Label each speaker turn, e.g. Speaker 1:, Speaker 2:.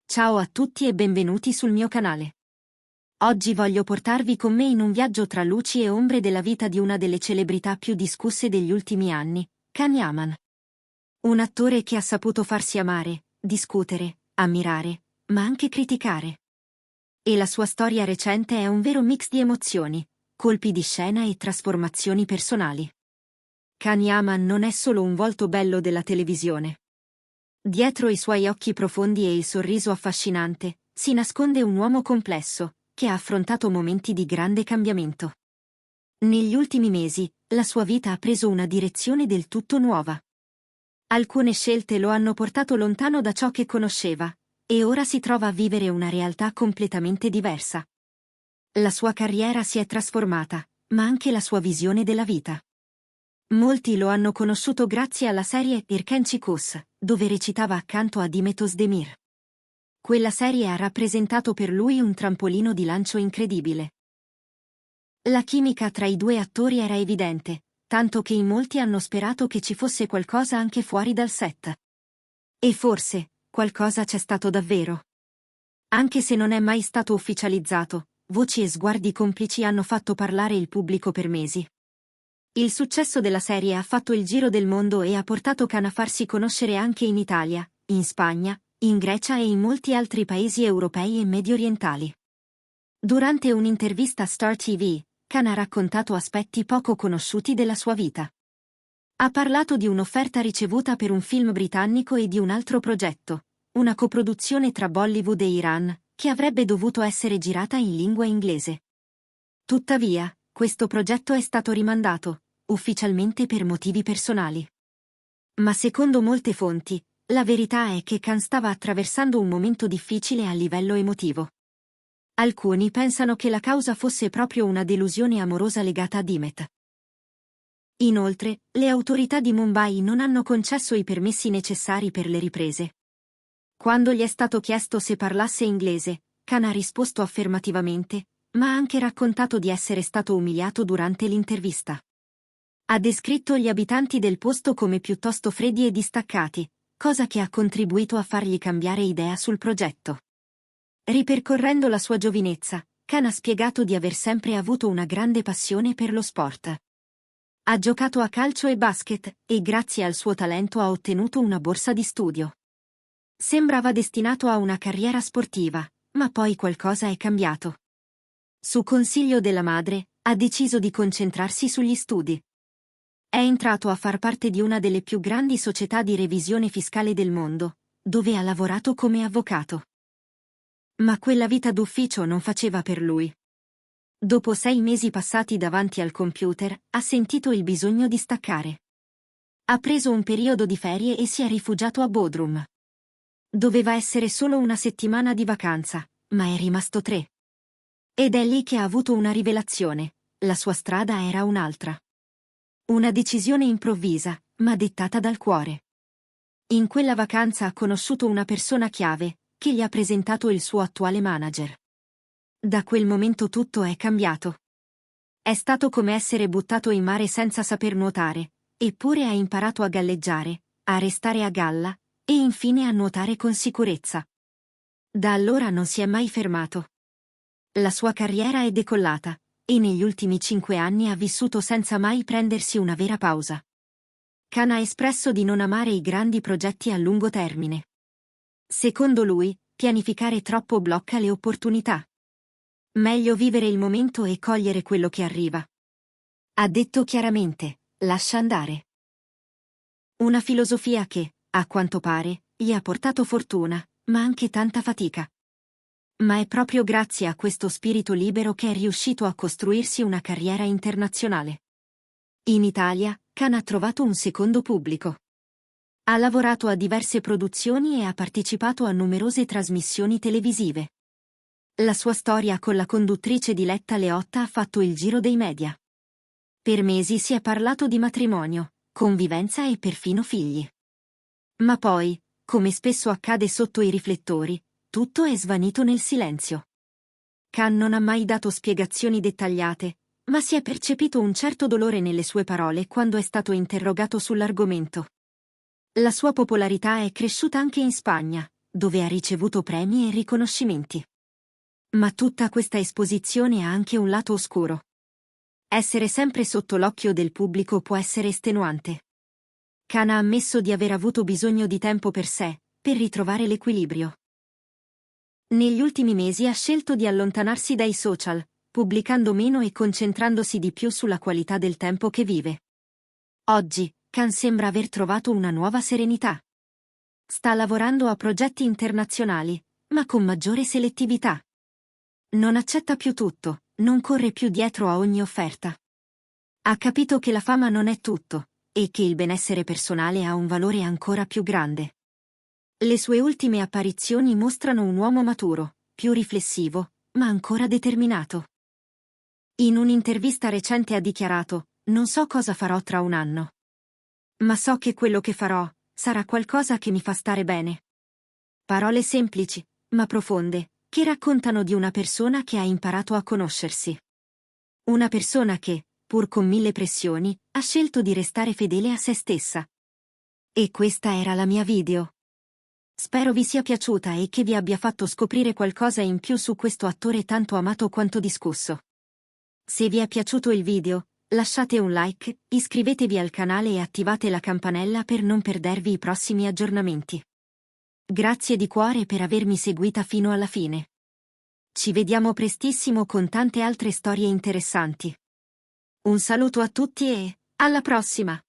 Speaker 1: Ciao a tutti e benvenuti sul mio canale. Oggi voglio portarvi con me in un viaggio tra luci e ombre della vita di una delle celebrità più discusse degli ultimi anni, Can Yaman. Un attore che ha saputo farsi amare, discutere, ammirare, ma anche criticare. E la sua storia recente è un vero mix di emozioni, colpi di scena e trasformazioni personali. Can Yaman non è solo un volto bello della televisione. Dietro i suoi occhi profondi e il sorriso affascinante, si nasconde un uomo complesso, che ha affrontato momenti di grande cambiamento. Negli ultimi mesi, la sua vita ha preso una direzione del tutto nuova. Alcune scelte lo hanno portato lontano da ciò che conosceva, e ora si trova a vivere una realtà completamente diversa. La sua carriera si è trasformata, ma anche la sua visione della vita. Molti lo hanno conosciuto grazie alla serie Erken Chikos, dove recitava accanto a Demet Özdemir. Quella serie ha rappresentato per lui un trampolino di lancio incredibile. La chimica tra i due attori era evidente, tanto che in molti hanno sperato che ci fosse qualcosa anche fuori dal set. E forse, qualcosa c'è stato davvero. Anche se non è mai stato ufficializzato, voci e sguardi complici hanno fatto parlare il pubblico per mesi. Il successo della serie ha fatto il giro del mondo e ha portato Can a farsi conoscere anche in Italia, in Spagna, in Grecia e in molti altri paesi europei e mediorientali. Durante un'intervista a Star TV, Can ha raccontato aspetti poco conosciuti della sua vita. Ha parlato di un'offerta ricevuta per un film britannico e di un altro progetto, una coproduzione tra Bollywood e Iran, che avrebbe dovuto essere girata in lingua inglese. Tuttavia, questo progetto è stato rimandato, ufficialmente per motivi personali. Ma secondo molte fonti, la verità è che Can stava attraversando un momento difficile a livello emotivo. Alcuni pensano che la causa fosse proprio una delusione amorosa legata a Demet. Inoltre, le autorità di Mumbai non hanno concesso i permessi necessari per le riprese. Quando gli è stato chiesto se parlasse inglese, Can ha risposto affermativamente, ma ha anche raccontato di essere stato umiliato durante l'intervista. Ha descritto gli abitanti del posto come piuttosto freddi e distaccati, cosa che ha contribuito a fargli cambiare idea sul progetto. Ripercorrendo la sua giovinezza, Can ha spiegato di aver sempre avuto una grande passione per lo sport. Ha giocato a calcio e basket, e grazie al suo talento ha ottenuto una borsa di studio. Sembrava destinato a una carriera sportiva, ma poi qualcosa è cambiato. Su consiglio della madre, ha deciso di concentrarsi sugli studi. È entrato a far parte di una delle più grandi società di revisione fiscale del mondo, dove ha lavorato come avvocato. Ma quella vita d'ufficio non faceva per lui. Dopo 6 mesi passati davanti al computer, ha sentito il bisogno di staccare. Ha preso un periodo di ferie e si è rifugiato a Bodrum. Doveva essere solo una settimana di vacanza, ma è rimasto 3. Ed è lì che ha avuto una rivelazione: la sua strada era un'altra. Una decisione improvvisa, ma dettata dal cuore. In quella vacanza ha conosciuto una persona chiave, che gli ha presentato il suo attuale manager. Da quel momento tutto è cambiato. È stato come essere buttato in mare senza saper nuotare, eppure ha imparato a galleggiare, a restare a galla, e infine a nuotare con sicurezza. Da allora non si è mai fermato. La sua carriera è decollata, e negli ultimi 5 anni ha vissuto senza mai prendersi una vera pausa. Can ha espresso di non amare i grandi progetti a lungo termine. Secondo lui, pianificare troppo blocca le opportunità. Meglio vivere il momento e cogliere quello che arriva. Ha detto chiaramente: lascia andare. Una filosofia che, a quanto pare, gli ha portato fortuna, ma anche tanta fatica. Ma è proprio grazie a questo spirito libero che è riuscito a costruirsi una carriera internazionale. In Italia, Can ha trovato un secondo pubblico. Ha lavorato a diverse produzioni e ha partecipato a numerose trasmissioni televisive. La sua storia con la conduttrice Diletta Leotta ha fatto il giro dei media. Per mesi si è parlato di matrimonio, convivenza e perfino figli. Ma poi, come spesso accade sotto i riflettori, tutto è svanito nel silenzio. Can non ha mai dato spiegazioni dettagliate, ma si è percepito un certo dolore nelle sue parole quando è stato interrogato sull'argomento. La sua popolarità è cresciuta anche in Spagna, dove ha ricevuto premi e riconoscimenti. Ma tutta questa esposizione ha anche un lato oscuro. Essere sempre sotto l'occhio del pubblico può essere estenuante. Khan ha ammesso di aver avuto bisogno di tempo per sé, per ritrovare l'equilibrio. Negli ultimi mesi ha scelto di allontanarsi dai social, pubblicando meno e concentrandosi di più sulla qualità del tempo che vive. Oggi, Khan sembra aver trovato una nuova serenità. Sta lavorando a progetti internazionali, ma con maggiore selettività. Non accetta più tutto, non corre più dietro a ogni offerta. Ha capito che la fama non è tutto, e che il benessere personale ha un valore ancora più grande. Le sue ultime apparizioni mostrano un uomo maturo, più riflessivo, ma ancora determinato. In un'intervista recente ha dichiarato: "Non so cosa farò tra un anno. Ma so che quello che farò sarà qualcosa che mi fa stare bene." Parole semplici, ma profonde, che raccontano di una persona che ha imparato a conoscersi. Una persona che, pur con mille pressioni, ha scelto di restare fedele a se stessa. E questa era la mia video. Spero vi sia piaciuta e che vi abbia fatto scoprire qualcosa in più su questo attore tanto amato quanto discusso. Se vi è piaciuto il video, lasciate un like, iscrivetevi al canale e attivate la campanella per non perdervi i prossimi aggiornamenti. Grazie di cuore per avermi seguita fino alla fine. Ci vediamo prestissimo con tante altre storie interessanti. Un saluto a tutti e alla prossima!